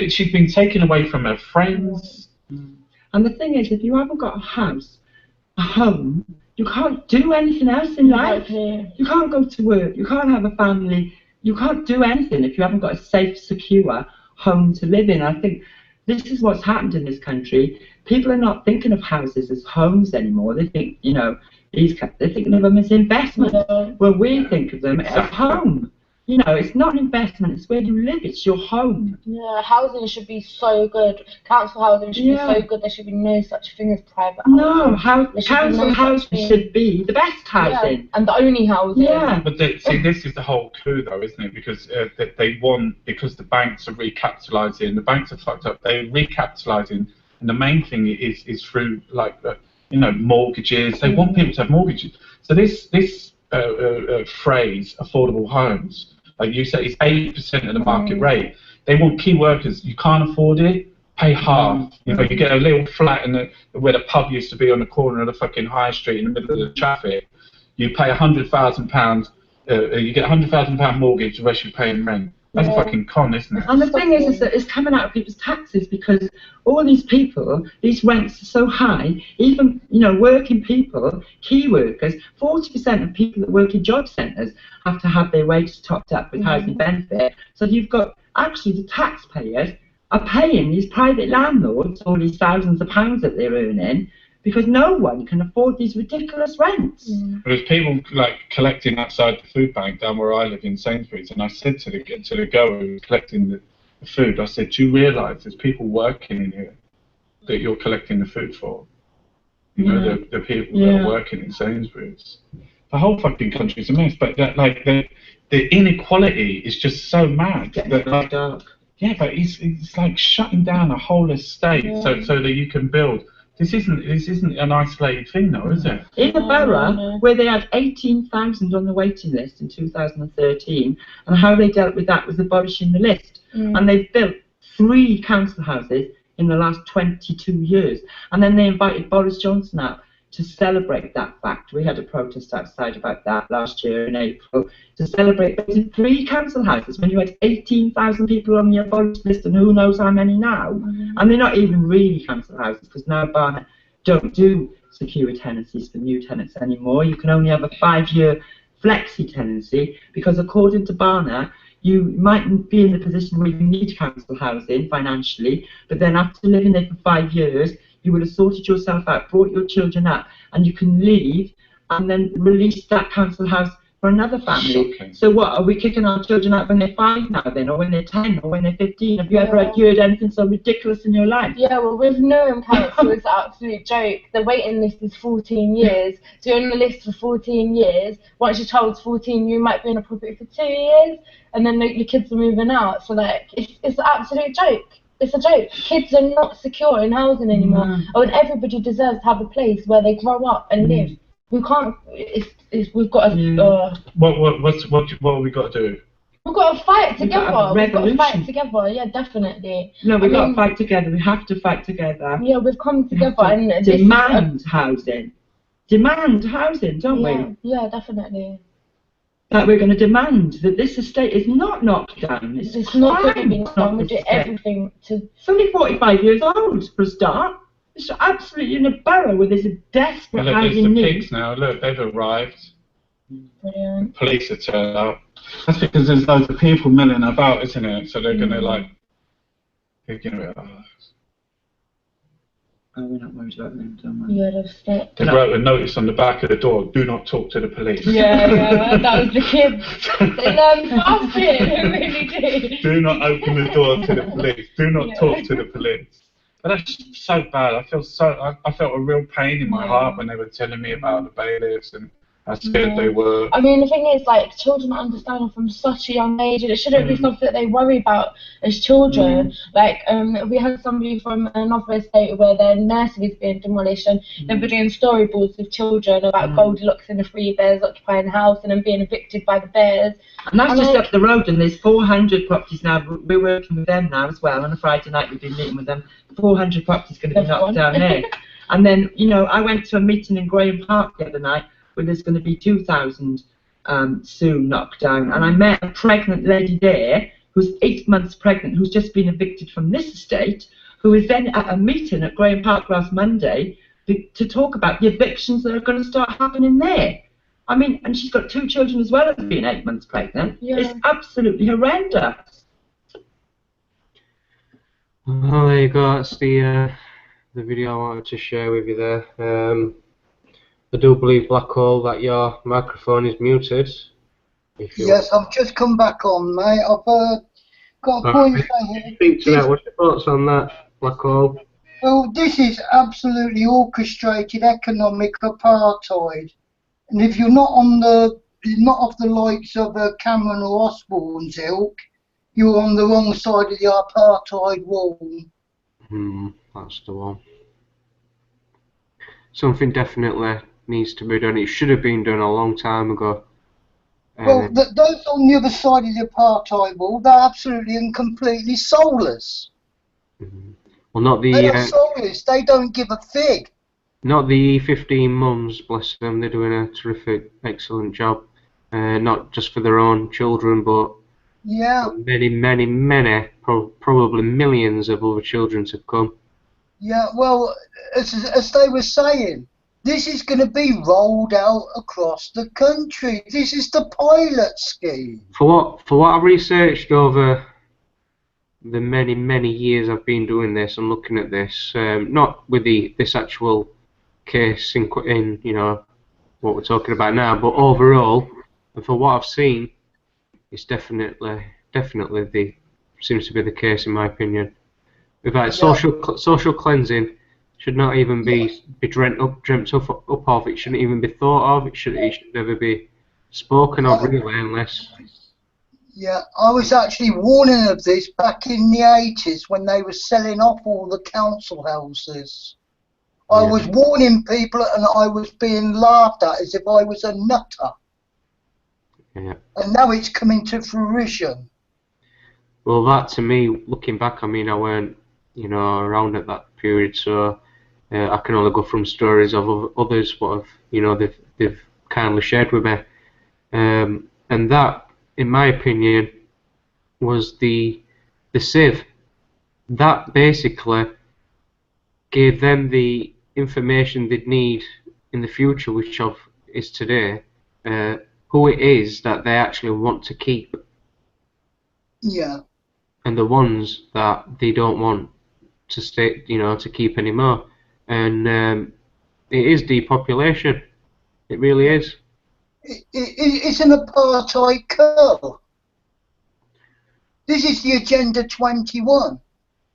she's been taken away from her friends. And the thing is, if you haven't got a house, a home, you can't do anything else in life. You can't go to work. You can't have a family. You can't do anything if you haven't got a safe, secure home to live in. I think this is what's happened in this country. People are not thinking of houses as homes anymore. They think, you know, they're thinking of them as investment. Where we think of them as home. You know, it's not an investment, it's where you live, it's your home. Yeah, housing should be so good. Council housing should be so good. There should be no such thing as private housing. No, council housing should be the best housing. Yeah, and the only housing. Yeah. But see, this is the whole coup, though, isn't it? Because they want, because the banks are recapitalising, the banks are fucked up, they're recapitalising, and the main thing is through, like, you know, mortgages. They want people to have mortgages. So this phrase, affordable homes, like you say, it's 80% of the market rate. They want key workers. You can't afford it, pay half. You know, you get a little flat where the pub used to be on the corner of the fucking high street in the middle of the traffic. You pay £100,000. You get £100,000 mortgage, the rest you pay in rent. That's a fucking con, isn't it? And the thing is that it's coming out of people's taxes, because all these people, these rents are so high. Even, you know, working people, key workers, 40% of people that work in job centres have to have their wages topped up with housing benefit. So you've got, actually, the taxpayers are paying these private landlords all these thousands of pounds that they're earning, because no one can afford these ridiculous rents. There's people like collecting outside the food bank down where I live in Sainsbury's, and I said to the girl who was collecting the food, I said, do you realise there's people working in here that you're collecting the food for? You know, the people that are working in Sainsbury's. The whole fucking country's a mess, but the inequality is just so mad. Yeah, but it's like shutting down a whole estate so that you can build This isn't an isolated thing, though, is it? In a borough where they had 18,000 on the waiting list in 2013, and how they dealt with that was abolishing the list. And they've built 3 council houses in the last 22 years. And then they invited Boris Johnson out to celebrate that fact. We had a protest outside about that last year in April, to celebrate those 3 council houses when you had 18,000 people on the abolished list and who knows how many now. And they're not even really council houses, because now Barnet don't do secure tenancies for new tenants anymore. You can only have a 5-year flexi tenancy, because according to Barnet, you might be in the position where you need council housing financially, but then after living there for 5 years, you will have sorted yourself out, brought your children up, and you can leave and then release that council house for another family. Shocking. So what, are we kicking our children out when they're 5 now then, or when they're 10, or when they're 15? Have you ever heard anything so ridiculous in your life? Yeah, well, with Newham Council, it's an absolute joke. The waiting list is 14 years. So you're on the list for 14 years. Once your child's 14, you might be in a property for 2 years, and then your kids are moving out. So, like, it's an absolute joke. It's a joke. Kids are not secure in housing anymore. Oh, and everybody deserves to have a place where they grow up and live. We can't. We've got to. What have we got to do? We've got to fight together. We've got to fight together. Yeah, definitely. No, we've got to fight together. We have to fight together. Yeah, we've come together and demand housing. Demand housing, don't we? Yeah, definitely. That we're going to demand that this estate is not knocked down. It's not going to be knocked down. We do everything to. It's only 45 years old for a start. It's absolutely in a borough where there's a desperate housing need. There's the pigs now. Look, they've arrived. Brilliant. Police have turned up. That's because there's loads of people milling about, isn't it? So they're going to they're going to. Oh, we're not worried about them, don't we? Yeah, they've stepped. They wrote a notice on the back of the door: "Do not talk to the police." Yeah, that was the kids. They learned fast it, they really did. Do not open the door to the police. Do not talk to the police. But that's so bad. I felt a real pain in my heart when they were telling me about the bailiffs and how scared they were. I mean, the thing is, like, children are understanding from such a young age, and it shouldn't be something that they worry about as children. Like, we had somebody from another estate where their nursery is being demolished, and they were doing storyboards with children about Goldilocks and the 3 bears occupying the house and then being evicted by the bears. And that's just up the road, and there's 400 properties now. We're working with them now as well. On a Friday night, we've been meeting with them. 400 properties going to be knocked down here. And then, you know, I went to a meeting in Graham Park the other night, where there's going to be 2,000 soon knocked down. And I met a pregnant lady there who's 8 months pregnant, who's just been evicted from this estate, who was then at a meeting at Graham Park last Monday to talk about the evictions that are going to start happening there. I mean, and she's got 2 children as well as being 8 months pregnant. Yeah. It's absolutely horrendous. Well, there you go. That's the video I wanted to share with you there. I do believe, Blackhole, that your microphone is muted. Yes, I've just come back on, mate. I've got a point to say here. What's your thoughts on that, Blackhole? Well, this is absolutely orchestrated economic apartheid, and if you're not of the likes of Cameron or Osborne's ilk, you're on the wrong side of the apartheid wall. That's the one. Something definitely needs to be done. It should have been done a long time ago. Well, those on the other side of the apartheid wall, they're absolutely and completely soulless. Well, not the. They're soulless. They don't give a fig. Not the 15 mums, bless them. They're doing a terrific, excellent job. Not just for their own children, but many, many, many, probably millions of other children to come. Yeah, well, as they were saying, this is going to be rolled out across the country. This is the pilot scheme. For what I've researched over the many, many years I've been doing this and looking at this, not with this actual case in you know what we're talking about now, but overall, and for what I've seen, it's definitely seems to be the case in my opinion. In fact, social cleansing should not even be dreamt up of. It shouldn't even be thought of. It should never be spoken of really, unless. Yeah, I was actually warning of this back in the 80s when they were selling off all the council houses. I was warning people and I was being laughed at as if I was a nutter. Yeah. And now it's coming to fruition. Well, that to me, looking back, I mean, I weren't, you know, around at that period, so I can only go from stories of others what have, you know, they've kindly shared with me. And that, in my opinion, was the sieve. That basically gave them the information they'd need in the future, which is today, who it is that they actually want to keep. Yeah. And the ones that they don't want to stay, you know, to keep anymore. And it is depopulation. It really is. It's an apartheid curl. This is the Agenda 21.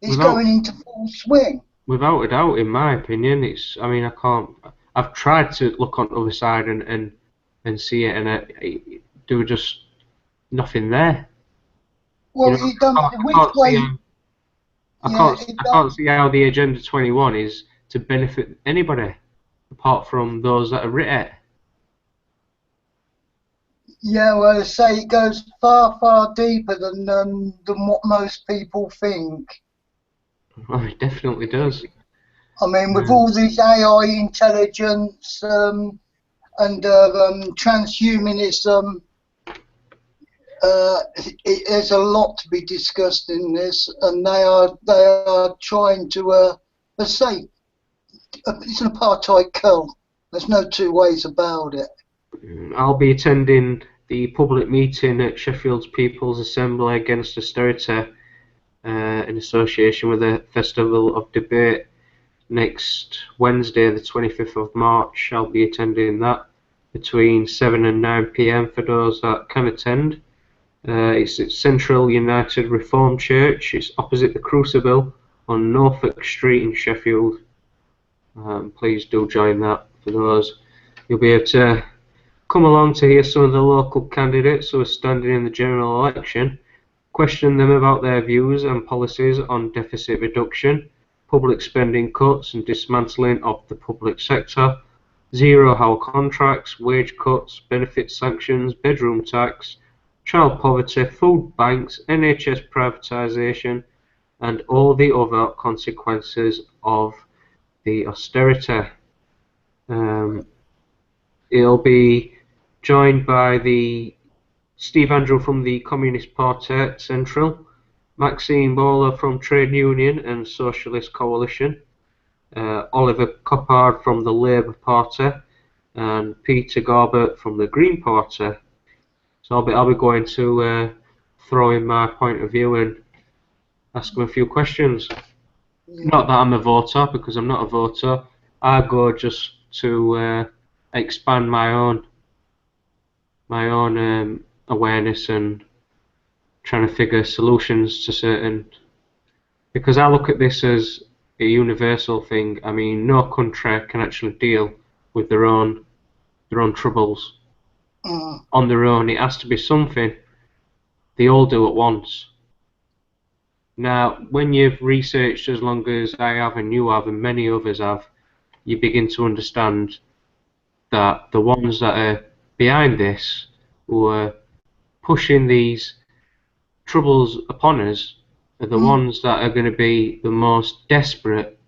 It's going into full swing. Without a doubt, in my opinion, it's. I mean, I can't. I've tried to look on the other side and see it, and there was just nothing there. Well, you know, I can't see how the Agenda 21 is to benefit anybody apart from those that are written it. Yeah, well, I say it goes far, far deeper than what most people think. Oh, it definitely does. I mean, with all this AI intelligence and transhumanism, there's a lot to be discussed in this, and they are trying to say it's an apartheid cult. There's no two ways about it. I'll be attending the public meeting at Sheffield's People's Assembly against austerity in association with the Festival of Debate next Wednesday, the 25th of March. I'll be attending that between 7 and 9 PM for those that can attend. It's at Central United Reformed Church. It's opposite the Crucible on Norfolk Street in Sheffield. Please do join that for those. You'll be able to come along to hear some of the local candidates who are standing in the general election, question them about their views and policies on deficit reduction, public spending cuts and dismantling of the public sector, zero-hour contracts, wage cuts, benefit sanctions, bedroom tax, child poverty, food banks, NHS privatisation, and all the other consequences of the austerity. It'll be joined by the Steve Andrew from the Communist Party Central, Maxine Bowler from Trade Union and Socialist Coalition, Oliver Coppard from the Labour Party, and Peter Garbett from the Green Party. So I'll be going to throw in my point of view and ask them a few questions. Not that I'm a voter, because I'm not a voter. I go just to expand my own awareness and trying to figure solutions to certain. Because I look at this as a universal thing. I mean, no country can actually deal with their own troubles on their own. It has to be something they all do at once. Now, when you've researched as long as I have and you have and many others have, you begin to understand that the ones that are behind this, who are pushing these troubles upon us, are the ones that are going to be the most desperate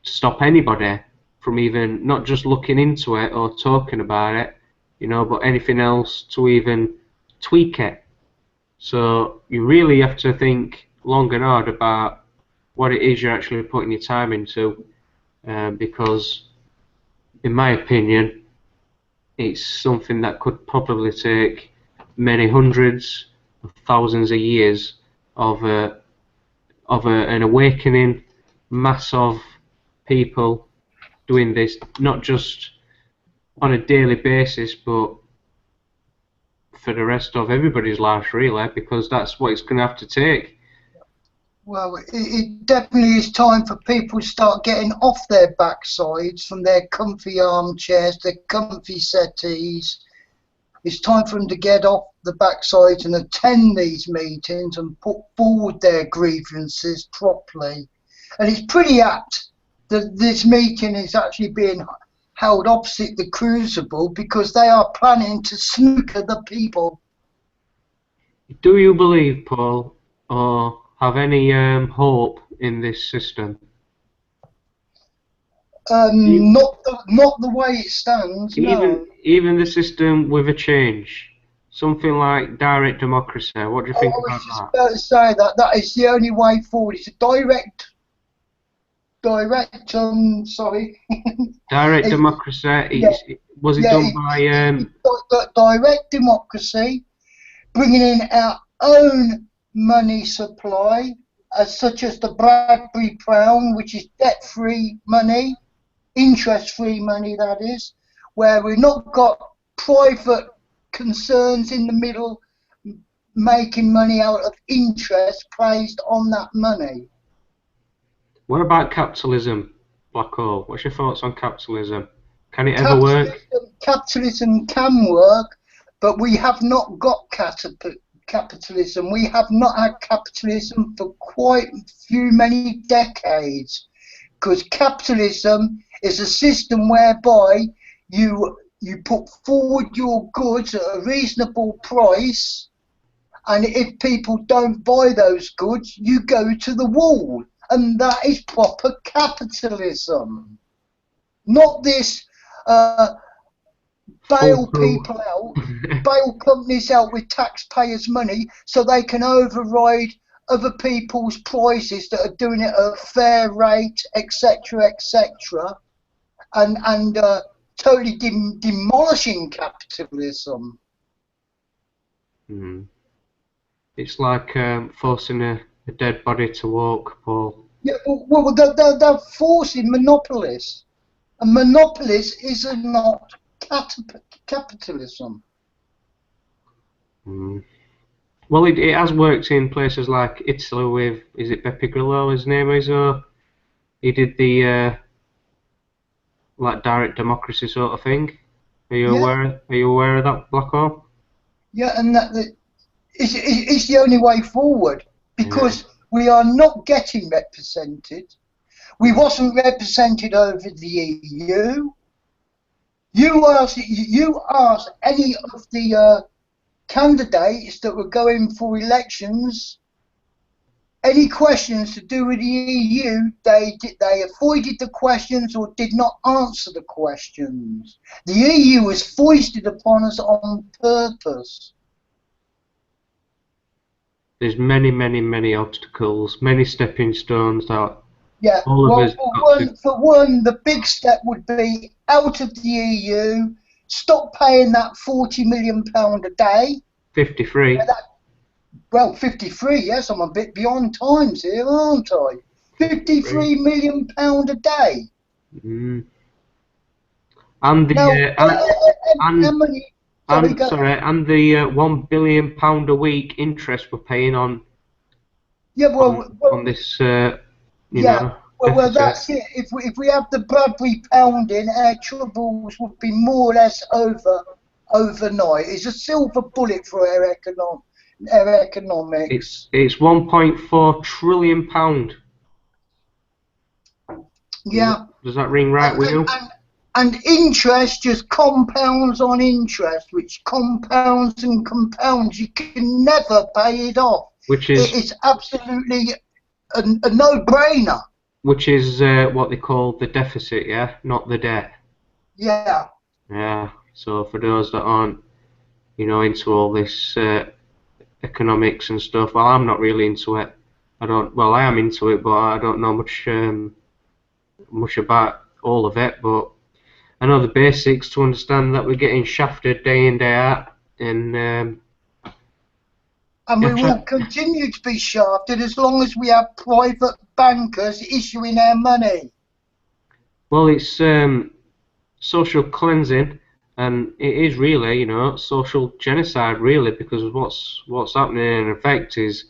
to stop anybody from even not just looking into it or talking about it, you know, but anything else to even tweak it. So you really have to think long and hard about what it is you're actually putting your time into, because in my opinion it's something that could probably take many hundreds of thousands of years of an awakening mass of people doing this, not just on a daily basis but for the rest of everybody's life, really, because that's what it's going to have to take. Well, it definitely is time for people to start getting off their backsides from their comfy armchairs, their comfy settees. It's time for them to get off the backsides and attend these meetings and put forward their grievances properly. And it's pretty apt this meeting is actually being held opposite the Crucible because they are planning to snooker the people. Do you believe, Paul, or have any hope in this system? Not the way it stands. No. Even the system with a change, something like direct democracy. What do you think I about was just that? about to say that is the only way forward. It's a direct. Sorry. Direct democracy. Was it Yeah, done by? direct democracy, bringing in our own money supply, such as the Bradbury Crown, which is debt-free money, interest-free money, that is, where we've not got private concerns in the middle making money out of interest placed on that money. What about capitalism, Blackhole? What's your thoughts on capitalism? Can it ever work? Capitalism can work, but we have not got capitalism. We have not had capitalism for quite many decades, because capitalism is a system whereby you put forward your goods at a reasonable price, and if people don't buy those goods, you go to the wall, and that is proper capitalism. Not this bail people out, bail companies out with taxpayers' money so they can override other people's prices that are doing it at a fair rate, etc., etc., and totally demolishing capitalism. It's like forcing a dead body to walk, Paul. Yeah, well, they're forcing monopolies. And monopolies is not capitalism. Well, it has worked in places like Italy with, is it Beppe Grillo, his name is, or he did the like direct democracy sort of thing. Are you aware of that, Blackhole? Yeah, and it's the only way forward, because we are not getting represented. We wasn't represented over the EU. You ask any of the candidates that were going for elections any questions to do with the EU, they avoided the questions or did not answer the questions. The EU was foisted upon us on purpose. There's many obstacles, many stepping stones that all of us for one, the big step would be out of the EU, stop paying that £40 million a day. 53. Well, 53, yes, I'm a bit beyond times here, aren't I? £53 million a day. And the and the £1 billion a week interest we're paying on. Yeah, on this, you know. Well, that's it. If we have the Bradbury pounding, our troubles would be more or less overnight. It's a silver bullet for our economics. It's £1.4 trillion. Yeah. Does that ring right with you? And interest just compounds on interest, which compounds and compounds. You can never pay it off. It's absolutely a no-brainer. Which is what they call the deficit, yeah, not the debt. Yeah. Yeah. So for those that aren't, you know, into all this economics and stuff, well, I'm not really into it. I am into it, but I don't know much about all of it. But I know the basics to understand that we're getting shafted day in, day out, and we will continue to be shafted as long as we have private bankers issuing our money. Well, it's social cleansing, and it is really, you know, social genocide, really, because what's happening in effect is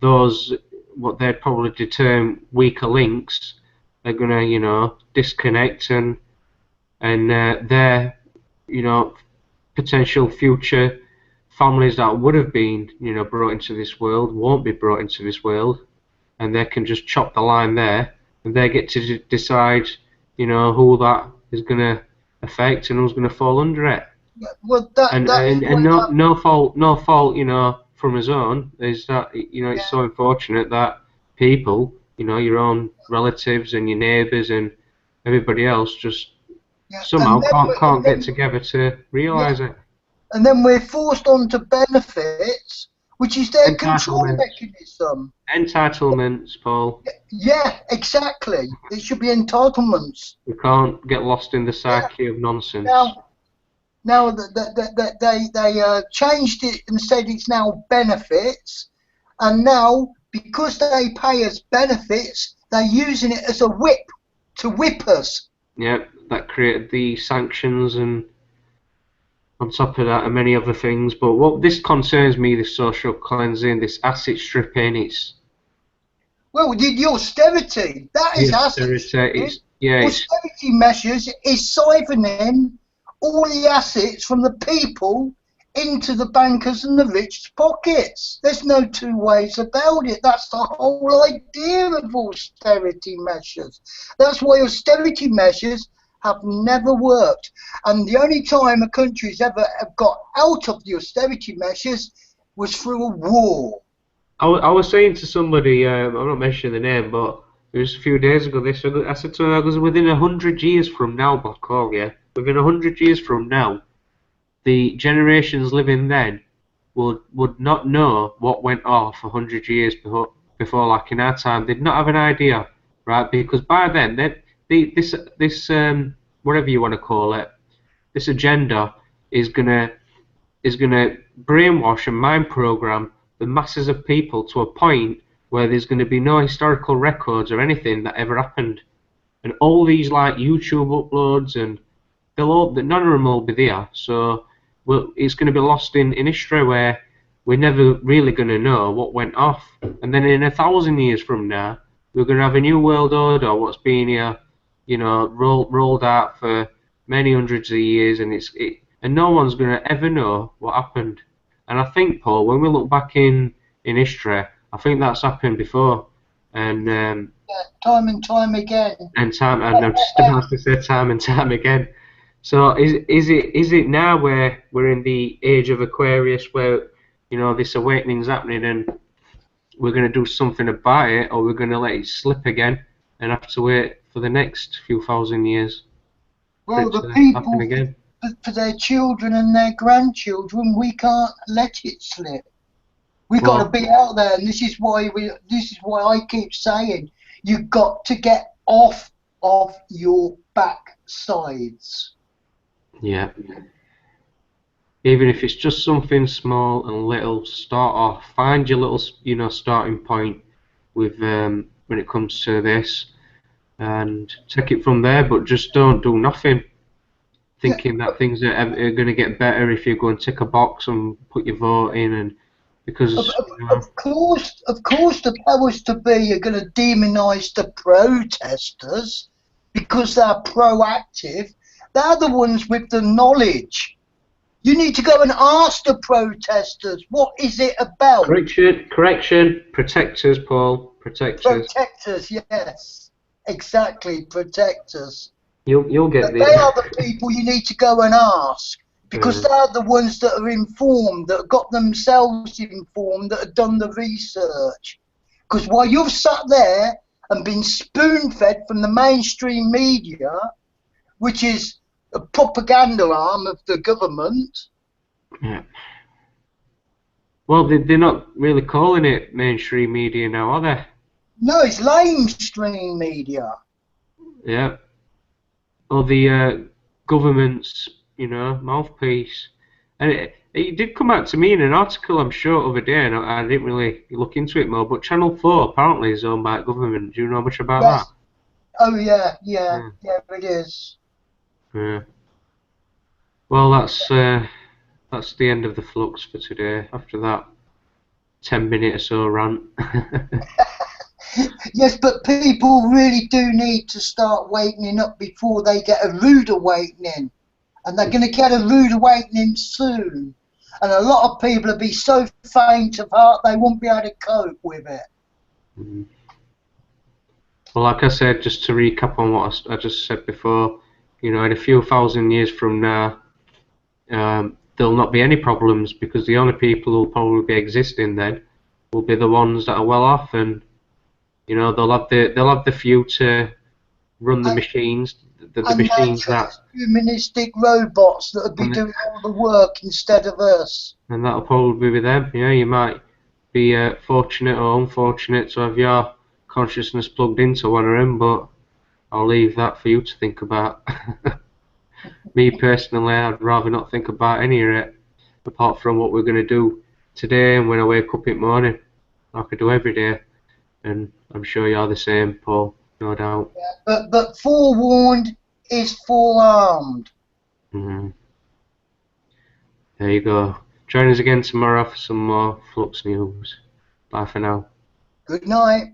those, what they'd probably term weaker links, are gonna, you know, disconnect, and their, you know, potential future families that would have been, you know, brought into this world won't be brought into this world, and they can just chop the line there, and they get to decide, you know, who that is going to affect and who's going to fall under it. Yeah, well, and no fault, you know, from his own. Is that, you know, it's so unfortunate that people, you know, your own relatives and your neighbours and everybody else just somehow can't get together to realise it. And then we're forced onto benefits, which is their control mechanism. Entitlements, Paul. Yeah, exactly. It should be entitlements. We can't get lost in the psyche of nonsense. Now they changed it and said it's now benefits, and now because they pay us benefits, they're using it as a whip to whip us. Yeah, that created the sanctions and on top of that and many other things. But what this concerns me, this social cleansing, this asset stripping, it's... Well, the austerity, that is asset stripping. Austerity measures is siphoning all the assets from the people into the bankers and the rich's pockets. There's no two ways about it. That's the whole idea of austerity measures. That's why austerity measures have never worked. And the only time a country's ever got out of the austerity measures was through a war. I was saying to somebody, I'm not mentioning the name, but it was a few days ago, I said to her, I was within 100 years from now, Blackhole, yeah? Within 100 years from now, the generations living then would not know what went off 100 years before, like in our time. They'd not have an idea, right? Because by then, this whatever you want to call it, this agenda is gonna brainwash and mind program the masses of people to a point where there's going to be no historical records or anything that ever happened, and all these like YouTube uploads and none of them will be there. So it's going to be lost in history where we're never really going to know what went off. And then in 1,000 years from now, we're going to have a new world order, what's been here, you know, rolled out for many hundreds of years, and no one's going to ever know what happened. And I think, Paul, when we look back in history, I think that's happened before. And time and time again. And I'm just about to say time and time again. So is it now where we're in the age of Aquarius, where, you know, this awakening's happening and we're going to do something about it, or we're going to let it slip again and have to wait for the next few thousand years? Well, the people, again. For their children and their grandchildren, we can't let it slip. We've got to be out there, and this is why I keep saying you've got to get off of your backsides. Yeah. Even if it's just something small and little, start off. Find your little, you know, starting point with when it comes to this, and take it from there. But just don't do nothing, thinking that things are going to get better if you go and tick a box and put your vote in, and because of course the powers to be are going to demonise the protesters because they're proactive. They're the ones with the knowledge. You need to go and ask the protesters, what is it about? Correction, protectors, Paul, protectors. Protectors, yes, exactly, protectors. You'll get this. They are the people you need to go and ask, because they're the ones that are informed, that have got themselves informed, that have done the research. Because while you've sat there and been spoon-fed from the mainstream media, which is a propaganda arm of the government. Yeah. Well, they're not really calling it mainstream media now, are they? No, it's lamestream media. Yeah. Or the government's, you know, mouthpiece. And it did come out to me in an article, I'm sure, other day, and I didn't really look into it more, but Channel 4 apparently is owned by government. Do you know much about that? Oh, yeah, it is. Yeah. Well, that's the end of the Flux for today. After that 10-minute or so rant. Yes, but people really do need to start wakening up before they get a rude awakening, and they're going to get a rude awakening soon. And a lot of people will be so faint of heart they won't be able to cope with it. Well, like I said, just to recap on what I just said before, you know, in a few thousand years from now, there'll not be any problems because the only people who'll probably be existing then will be the ones that are well off, and you know they'll have the few to run the machines, the And machines that, transhumanistic robots that would be and, doing all the work instead of us. and that'll probably be them. You know, you might be fortunate or unfortunate to have your consciousness plugged into one of them, but I'll leave that for you to think about. Me personally, I'd rather not think about any of it, apart from what we're going to do today and when I wake up in the morning, like I do every day. And I'm sure you're the same, Paul, no doubt. Yeah, but forewarned is forearmed. There you go. Join us again tomorrow for some more Flux news. Bye for now. Good night.